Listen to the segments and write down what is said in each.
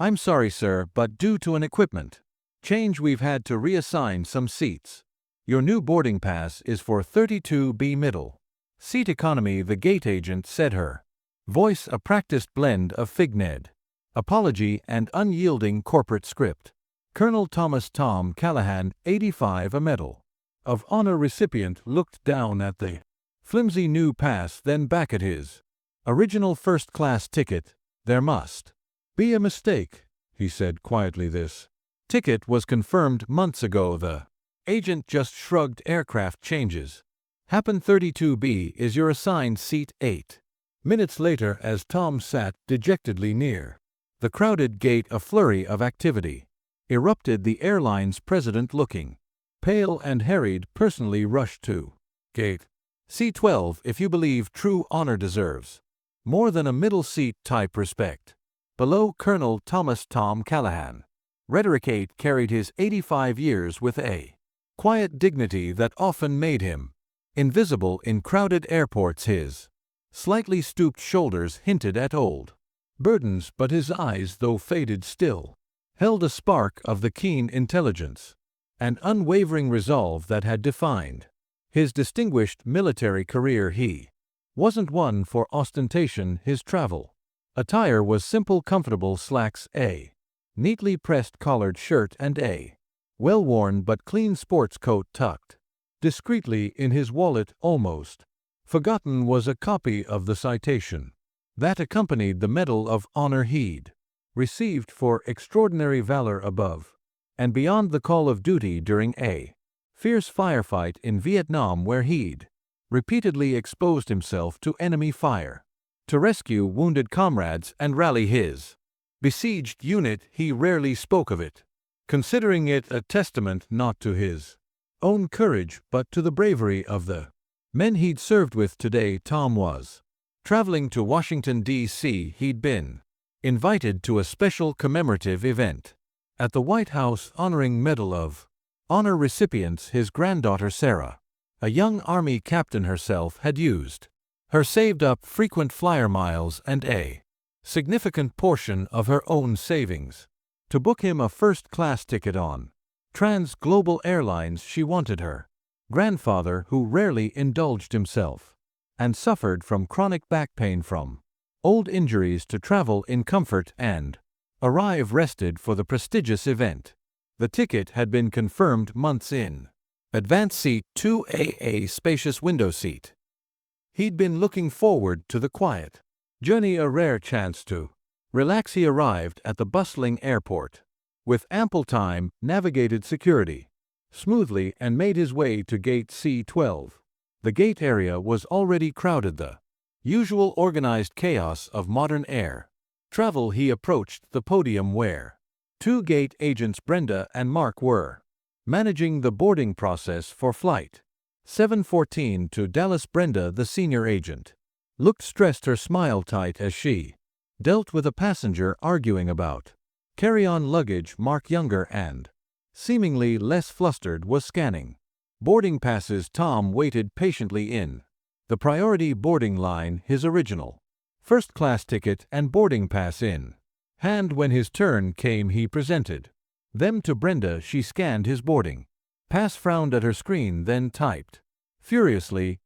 I'm sorry, sir, but due to an equipment change we've had to reassign some seats. Your new boarding pass is for 32B middle seat economy, the gate agent said, her voice a practiced blend of Figned apology and unyielding corporate script. Colonel Thomas Tom Callahan, 85, a Medal of Honor recipient, looked down at the flimsy new pass, then back at his original first-class ticket. There must be a mistake, he said quietly. This ticket was confirmed months ago. The agent just shrugged. Aircraft changes happen. 32B is your assigned seat. 8 minutes later, as Tom sat dejectedly near the crowded gate, a flurry of activity erupted. The airline's president, looking pale and harried, personally rushed to gate C12. If you believe true honor deserves more than a middle seat type respect. Below, Colonel Thomas Tom Callahan. Rhetoric 8 carried his 85 years with a quiet dignity that often made him invisible in crowded airports. His slightly stooped shoulders hinted at old burdens, but his eyes, though faded, still held a spark of the keen intelligence and unwavering resolve that had defined his distinguished military career. He wasn't one for ostentation. His travel attire was simple: comfortable slacks, a neatly pressed collared shirt, and a well-worn but clean sports coat tucked discreetly in his wallet. Almost forgotten was a copy of the citation that accompanied the Medal of Honor he'd received for extraordinary valor above and beyond the call of duty during a fierce firefight in Vietnam, where he'd repeatedly exposed himself to enemy fire to rescue wounded comrades and rally his besieged unit. He rarely spoke of it, considering it a testament not to his own courage but to the bravery of the men he'd served with. Today Tom was traveling to Washington, D.C. He'd been invited to a special commemorative event at the White House honoring Medal of Honor recipients. His granddaughter Sarah, a young Army captain herself, had used her saved-up frequent flyer miles and a significant portion of her own savings to book him a first-class ticket on Trans-Global Airlines. She wanted her grandfather, who rarely indulged himself and suffered from chronic back pain from old injuries, to travel in comfort and arrive rested for the prestigious event. The ticket had been confirmed months in advance. Seat 2A, a spacious window seat. He'd been looking forward to the quiet journey, a rare chance to relax. He arrived at the bustling airport with ample time, navigated security smoothly, and made his way to gate C12. The gate area was already crowded, the usual organized chaos of modern air travel. He approached the podium where two gate agents, Brenda and Mark, were managing the boarding process for Flight 714 to Dallas. Brenda, the senior agent, looked stressed, her smile tight as she dealt with a passenger arguing about carry-on luggage. Mark, younger and seemingly less flustered, was scanning boarding passes. Tom waited patiently in the priority boarding line, his original first-class ticket and boarding pass in hand. When his turn came, he presented them to Brenda. She scanned his boarding pass, frowned at her screen, then typed furiously,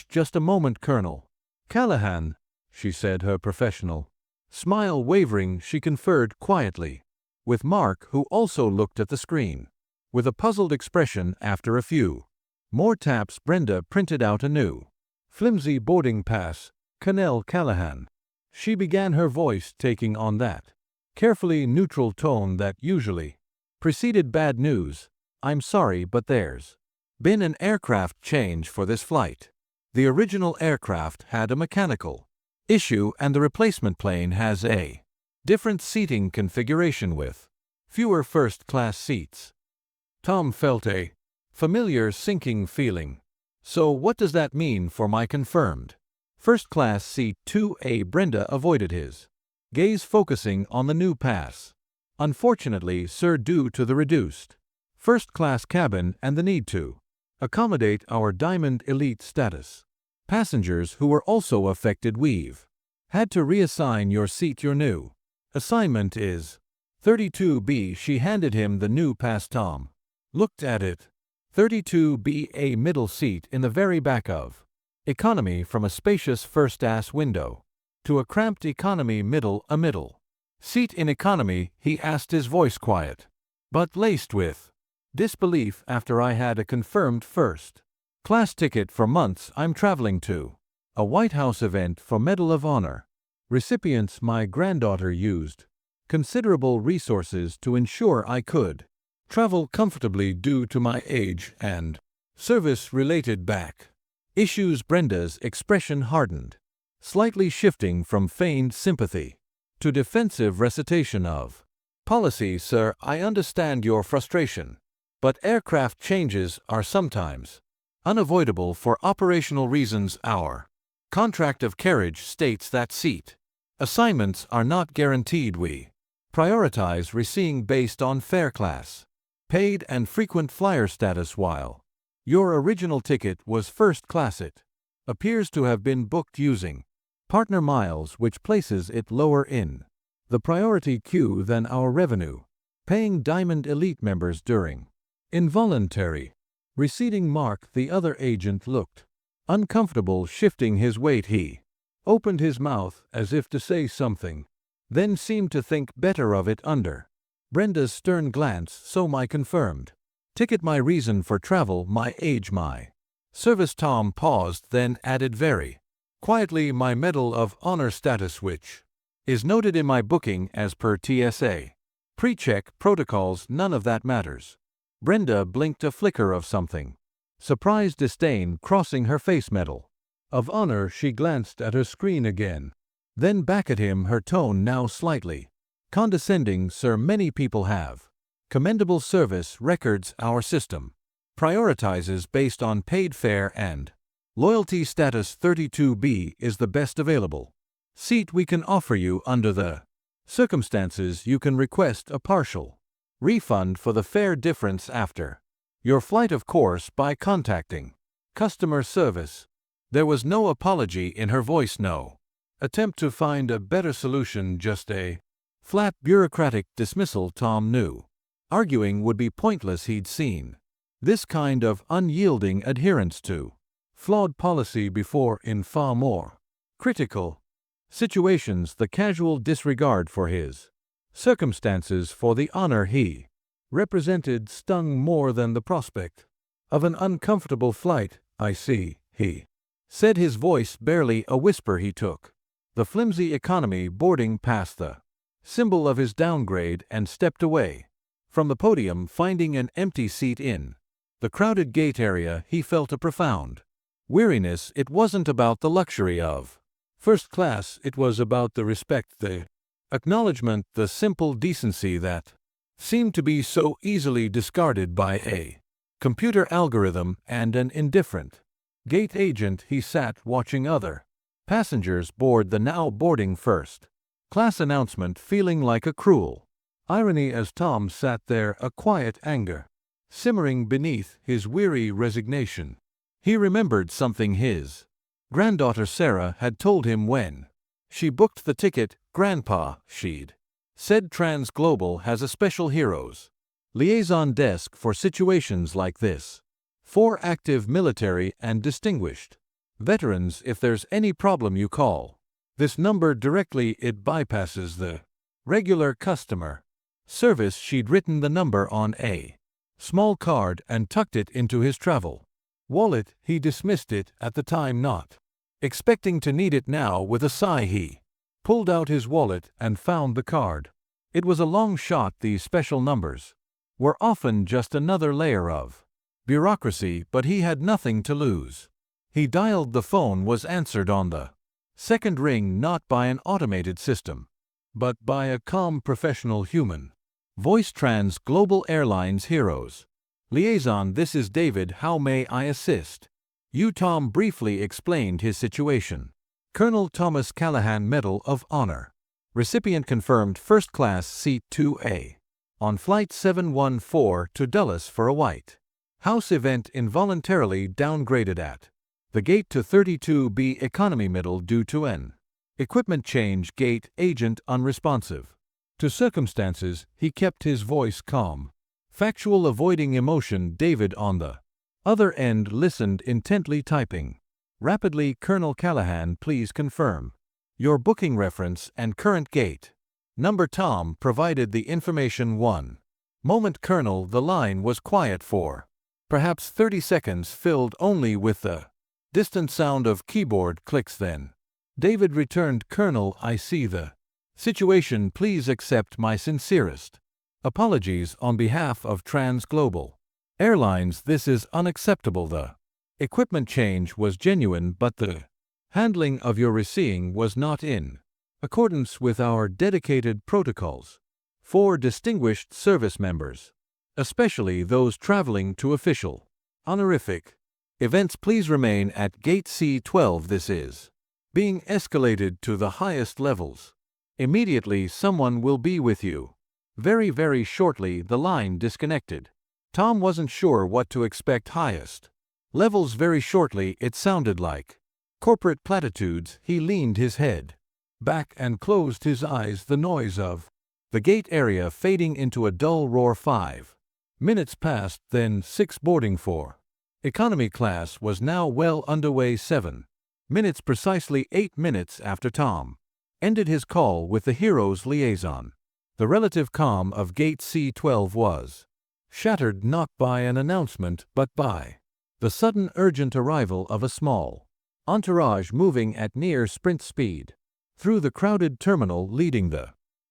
"Just a moment, Colonel Callahan," she said, her professional smile wavering. She conferred quietly with Mark, who also looked at the screen with a puzzled expression. After a few more taps, Brenda printed out a new flimsy boarding pass. "Colonel Callahan," she began, her voice taking on that carefully neutral tone that usually preceded bad news. "I'm sorry, but there's been an aircraft change for this flight. The original aircraft had a mechanical issue and the replacement plane has a different seating configuration with fewer first-class seats." Tom felt a familiar sinking feeling. "So what does that mean for my confirmed first-class seat 2A?" Brenda avoided his gaze, focusing on the new pass. "Unfortunately, sir, due to the reduced first-class cabin and the need to accommodate our Diamond Elite status passengers who were also affected, we've had to reassign your seat. Your new Assignment is 32B. She handed him the new pass. Tom looked at it. 32B, a middle seat in the very back of economy, from a spacious first-class window to a cramped economy middle. A middle seat in economy, he asked, his voice quiet but laced with disbelief. After I had a confirmed first-class ticket for months. I'm traveling to a White House event for Medal of Honor recipients. My granddaughter used considerable resources to ensure I could travel comfortably due to my age and service-related back issues. Brenda's expression hardened, slightly shifting from feigned sympathy to defensive recitation of policy. Sir, I understand your frustration, but aircraft changes are sometimes unavoidable for operational reasons. Our contract of carriage states that seat assignments are not guaranteed. We prioritize receiving based on fare class, paid and frequent flyer status. While your original ticket was first class, it appears to have been booked using partner miles, which places it lower in the priority queue than our revenue paying Diamond Elite members. During involuntary receding mark, the other agent looked uncomfortable. Shifting his weight, he opened his mouth as if to say something, then seemed to think better of it under Brenda's stern glance. So my confirmed ticket, my reason for travel, my age, my service. Tom paused, then added very quietly, my Medal of Honor status, which is noted in my booking as per TSA pre-check protocols. None of that matters. Brenda blinked, a flicker of something surprised disdain crossing her face. Medal of Honor. She glanced at her screen again, then back at him, her tone now slightly condescending. Sir, many people have commendable service records. Our system prioritizes based on paid fare and loyalty status. 32B is the best available seat we can offer you. Under the circumstances, you can request a partial refund for the fare difference after your flight, of course, by contacting customer service. There was no apology in her voice, no attempt to find a better solution, just a flat bureaucratic dismissal. Tom knew arguing would be pointless. He'd seen this kind of unyielding adherence to flawed policy before in far more critical situations. The casual disregard for his circumstances, for the honor he represented, stung more than the prospect of an uncomfortable flight. I see, he said, his voice barely a whisper. He took the flimsy economy boarding pass, the symbol of his downgrade, and stepped away from the podium, finding an empty seat in the crowded gate area. He felt a profound weariness. It wasn't about the luxury of first class, it was about the respect, the acknowledgement, the simple decency that seemed to be so easily discarded by a computer algorithm and an indifferent gate agent. He sat watching other passengers board the now boarding first class announcement, feeling like a cruel irony as Tom sat there, a quiet anger simmering beneath his weary resignation. He remembered something his granddaughter Sarah had told him when she booked the ticket. Grandpa, she'd said, Trans Global has a special heroes liaison desk for situations like this. 4 active military and distinguished veterans. If there's any problem, you call this number directly. It bypasses the regular customer service. She'd written the number on a small card and tucked it into his travel wallet. He dismissed it at the time, not expecting to need it now. With a sigh, he pulled out his wallet and found the card. It was a long shot. These special numbers were often just another layer of bureaucracy, but he had nothing to lose. He dialed. The phone was answered on the second ring, not by an automated system, but by a calm professional human voice. Trans Global Airlines Heroes Liaison, this is David. How may I assist you? Tom briefly explained his situation. Colonel Thomas Callahan, Medal of Honor recipient, confirmed first class, seat 2A, on flight 714 to Dulles for a White House event, involuntarily downgraded at the gate to 32B economy middle due to an equipment change. Gate agent unresponsive. To circumstances, he kept his voice calm. Factual, avoiding emotion. David on the other end listened intently, typing rapidly. Colonel Callahan, please confirm your booking reference and current gate number. Tom provided the information. One moment, Colonel. The line was quiet for perhaps 30 seconds, filled only with the distant sound of keyboard clicks. Then David returned, Colonel, I see the situation. Please accept my sincerest apologies on behalf of Transglobal Airlines. This is unacceptable. The equipment change was genuine, but the handling of your receiving was not in accordance with our dedicated protocols. For distinguished service members, especially those traveling to official, honorific events, please remain at Gate C12. This is being escalated to the highest levels. Immediately, someone will be with you. Very, very shortly. The line disconnected. Tom wasn't sure what to expect. Highest levels. Very shortly. It sounded like corporate platitudes. He leaned his head back and closed his eyes. The noise of the gate area fading into a dull roar. 5 minutes passed, then 6. Boarding for economy class was now well underway. 7 minutes precisely. 8 minutes after Tom ended his call with the hero's liaison, the relative calm of Gate C12 was shattered, not by an announcement, but by the sudden urgent arrival of a small entourage moving at near sprint speed through the crowded terminal, leading the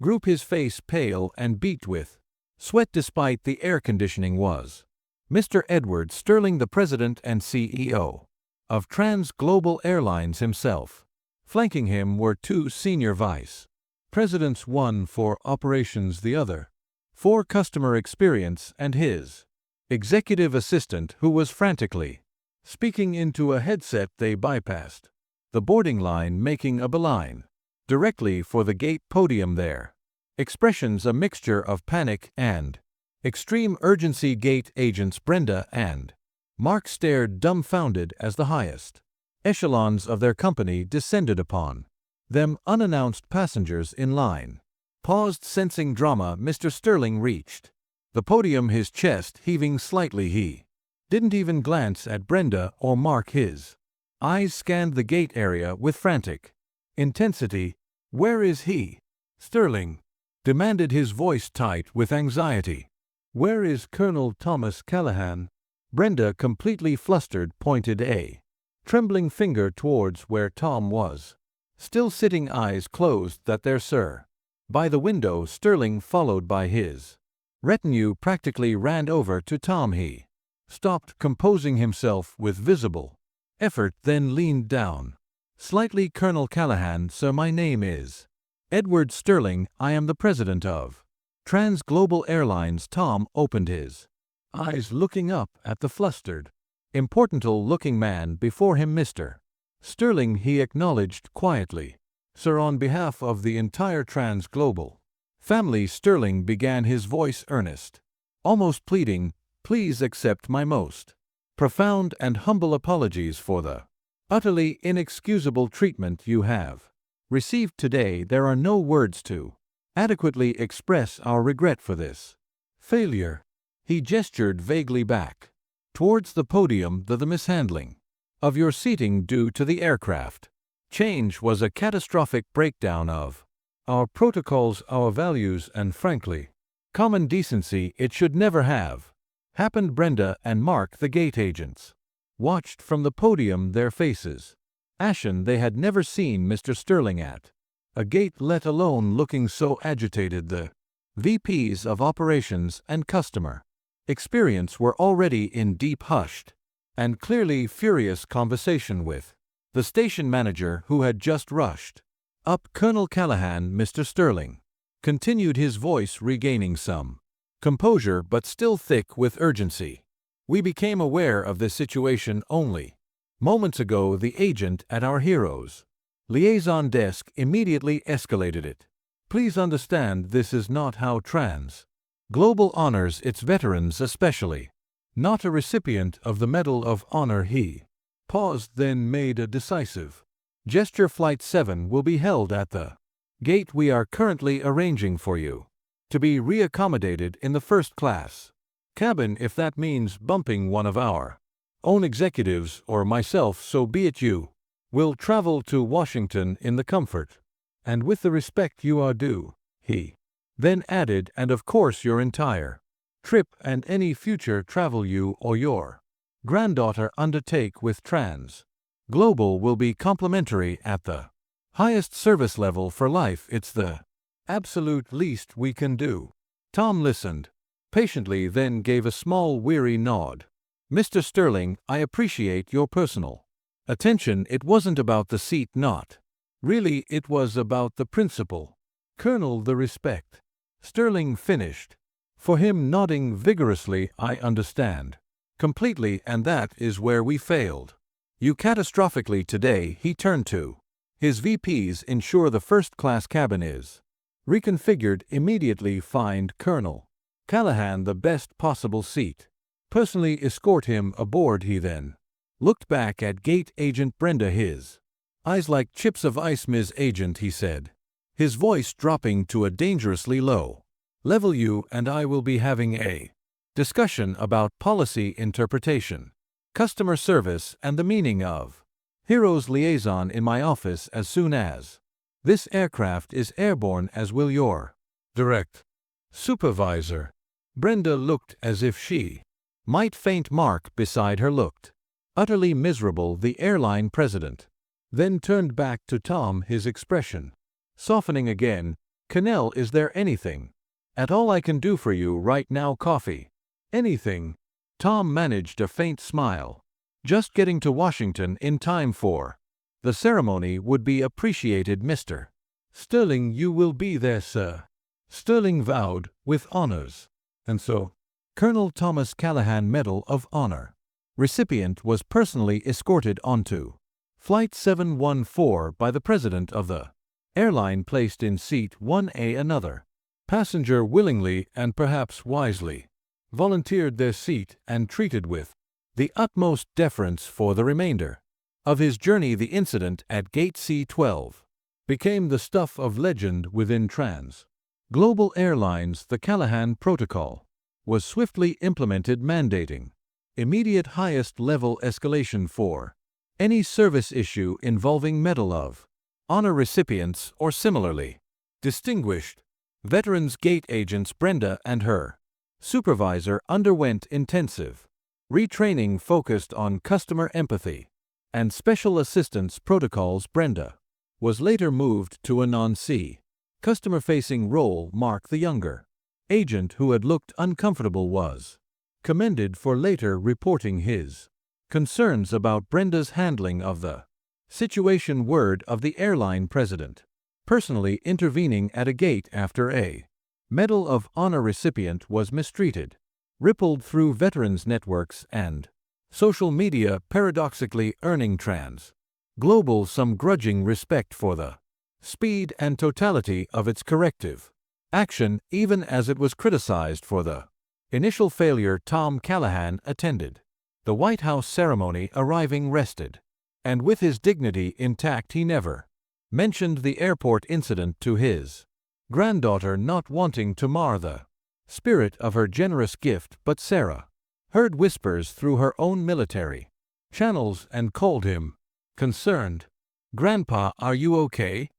group. His face pale and beaked with sweat despite the air conditioning was Mr. Edward Sterling, the president and CEO of Transglobal Airlines himself. Flanking him were 2 senior vice presidents, one for operations, the other for customer experience, and his executive assistant, who was frantically speaking into a headset. They bypassed the boarding line, making a beeline directly for the gate podium. Their expressions a mixture of panic and extreme urgency. Gate agents Brenda and Mark stared dumbfounded as the highest echelons of their company descended upon them. Unannounced passengers in line paused, sensing drama. Mr. Sterling reached the podium, his chest heaving slightly. He didn't even glance at Brenda or Mark. His eyes scanned the gate area with frantic intensity. Where is he? Sterling demanded, his voice tight with anxiety. Where is Colonel Thomas Callahan? Brenda, completely flustered, pointed a trembling finger towards where Tom was still sitting, eyes closed. That there, sir. By the window. Sterling, followed by his retinue, practically ran over to Tom. He stopped, composing himself with visible effort, then leaned down slightly. Colonel Callahan, sir, my name is Edward Sterling. I am the president of Transglobal Airlines. Tom opened his eyes, looking up at the flustered, important-looking man before him. Mr. Sterling, he acknowledged quietly. Sir, on behalf of the entire Transglobal family. Sterling began, his voice earnest, almost pleading, please accept my most profound and humble apologies for the utterly inexcusable treatment you have received today. There are no words to adequately express our regret for this failure. He gestured vaguely back towards the podium. The mishandling of your seating due to the aircraft change was a catastrophic breakdown of our protocols, our values, and frankly, common decency. It should never have happened. Brenda and Mark, the gate agents, watched from the podium, their faces ashen. They had never seen Mr. Sterling at a gate, let alone looking so agitated. The VPs of operations and customer experience were already in deep, hushed, and clearly furious conversation with the station manager, who had just rushed up. Colonel Callahan, Mr. Sterling continued, his voice regaining some composure but still thick with urgency. We became aware of this situation only moments ago. The agent at our hero's liaison desk immediately escalated it. Please understand, this is not how Transglobal honors its veterans, especially not a recipient of the Medal of Honor. He paused, then made a decisive gesture. Flight 7 will be held at the Gate, we are currently arranging for you to be reaccommodated in the first class cabin if that means bumping one of our own executives or myself, so be it. You will travel to Washington in the comfort and with the respect you are due, he then added, and of course your entire trip and any future travel you or your granddaughter undertake with Trans Global will be complimentary at the highest service level for life. It's the absolute least we can do. Tom listened patiently, then gave a small weary nod. Mr. Sterling, I appreciate your personal attention. It wasn't about the seat, not really, it was about the principle. Colonel, the respect. Sterling finished for him, nodding vigorously. I understand completely, and that is where we failed you catastrophically today. He turned to his VPs. Ensure the first-class cabin is reconfigured immediately. Find Colonel Callahan the best possible seat. Personally escort him aboard. He then looked back at Gate Agent Brenda, his eyes like chips of ice. Ms. Agent, he said, his voice dropping to a dangerously low level, you and I will be having a discussion about policy interpretation, customer service, and the meaning of Heroes liaison in my office as soon as this aircraft is airborne, as will your direct supervisor. Brenda looked as if she might faint. Mark beside her looked utterly miserable. The airline president then turned back to Tom, his expression softening again. Cannell, is there anything at all I can do for you right now? Coffee? Anything? Tom managed a faint smile. Just getting to Washington in time for the ceremony would be appreciated. Mr. Sterling, you will be there, sir. Sterling vowed, with honors. And so, Colonel Thomas Callahan Medal of Honor recipient was personally escorted onto Flight 714 by the president of the airline, placed in seat 1A. Another passenger willingly and perhaps wisely volunteered their seat and treated with the utmost deference for the remainder of his journey. The incident at Gate C-12 became the stuff of legend within Trans Global Airlines. The Callahan Protocol was swiftly implemented, mandating immediate highest-level escalation for any service issue involving Medal of Honor recipients or similarly distinguished veterans. Gate agents Brenda and her supervisor underwent intensive retraining focused on customer empathy and special assistance protocols. Brenda was later moved to a non-C customer-facing role. Mark, the younger agent who had looked uncomfortable, was commended for later reporting his concerns about Brenda's handling of the situation. Word of the airline president personally intervening at a gate after a Medal of Honor recipient was mistreated rippled through veterans networks and social media, paradoxically earning Trans Global some grudging respect for the speed and totality of its corrective action, even as it was criticized for the initial failure. Tom Callahan attended the White House ceremony, arriving rested and with his dignity intact. He never mentioned the airport incident to his granddaughter, not wanting to mar the spirit of her generous gift, but Sarah heard whispers through her own military channels and called him concerned. Grandpa, are you okay?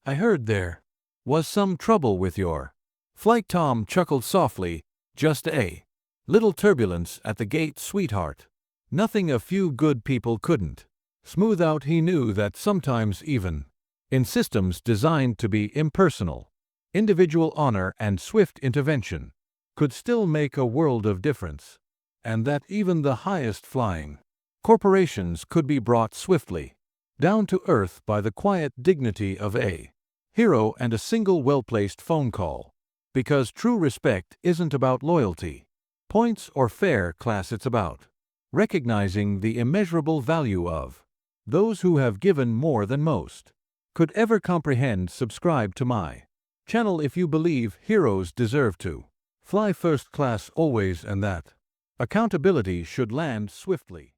I heard there was some trouble with your flight. Tom chuckled softly. Just a little turbulence at the gate, sweetheart. Nothing a few good people couldn't smooth out. He knew that sometimes, even in systems designed to be impersonal, individual honor and swift intervention could still make a world of difference, and that even the highest flying corporations could be brought swiftly down to earth by the quiet dignity of a hero and a single well-placed phone call. Because true respect isn't about loyalty, points, or fair class. It's about recognizing the immeasurable value of those who have given more than most could ever comprehend. Subscribe to my channel if you believe heroes deserve to fly first class always, and that accountability should land swiftly.